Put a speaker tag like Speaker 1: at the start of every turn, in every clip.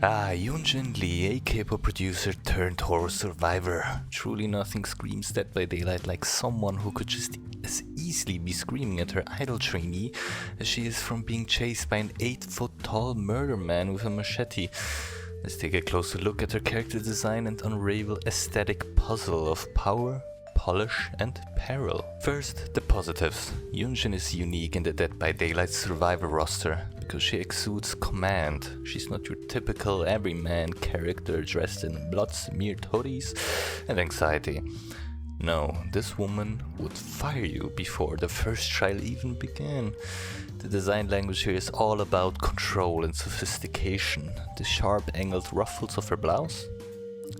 Speaker 1: Yunjin Lee, a K-pop producer turned horror survivor. Truly nothing screams Dead by Daylight like someone who could just as easily be screaming at her idol trainee as she is from being chased by an 8-foot-tall murder man with a machete. Let's take a closer look at her character design and unravel aesthetic puzzle of power, polish and peril. First, the positives. Yunjin is unique in the Dead by Daylight survivor roster because she exudes command. She's not your typical everyman character dressed in blood-smeared hoodies and anxiety. No, this woman would fire you before the first trial even began. The design language here is all about control and sophistication. The sharp angled ruffles of her blouse?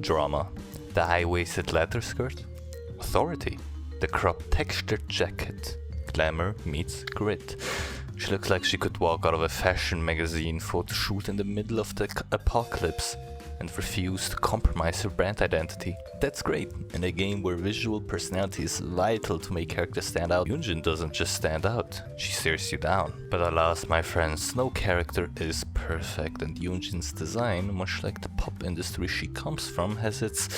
Speaker 1: Drama. The high-waisted leather skirt? Authority. The cropped textured jacket. Glamour meets grit. She looks like she could walk out of a fashion magazine photo shoot in the middle of the apocalypse and refuse to compromise her brand identity. That's great. In a game where visual personality is vital to make characters stand out, Yunjin doesn't just stand out, she stares you down. But alas, my friends, no character is perfect, and Yunjin's design, much like the pop industry she comes from, has its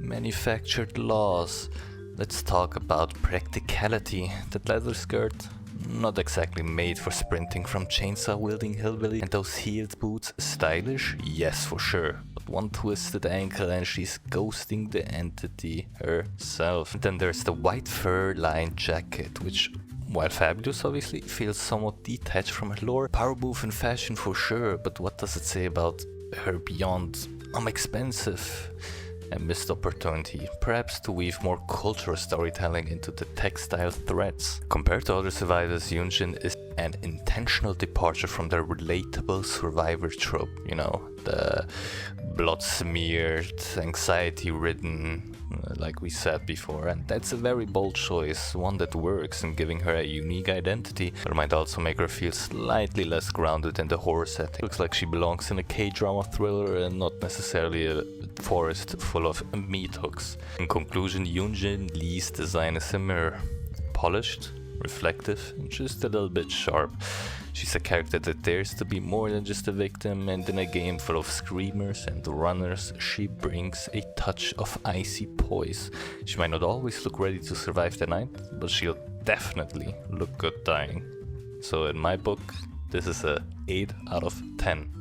Speaker 1: manufactured laws. Let's talk about practicality. That leather skirt, not exactly made for sprinting from chainsaw-wielding hillbilly. And those heeled boots, stylish? Yes, for sure. But one twisted ankle and she's ghosting the entity herself. And then there's the white fur-lined jacket, which, while fabulous obviously, feels somewhat detached from her lore. Power move in fashion for sure, but what does it say about her beyond expensive? A missed opportunity, perhaps to weave more cultural storytelling into the textile threads. Compared to other survivors, Yunjin is an intentional departure from the relatable survivor trope, you know, the blood-smeared, anxiety-ridden, like we said before, and that's a very bold choice, one that works in giving her a unique identity, but might also make her feel slightly less grounded in the horror setting. Looks like she belongs in a K-drama thriller and not necessarily a forest full of meat hooks. In conclusion, Yunjin Lee's design is a mirror. Polished, reflective, and just a little bit sharp. She's a character that dares to be more than just a victim, and in a game full of screamers and runners, she brings a touch of icy poise. She might not always look ready to survive the night, but she'll definitely look good dying. So in my book, this is a 8 out of 10.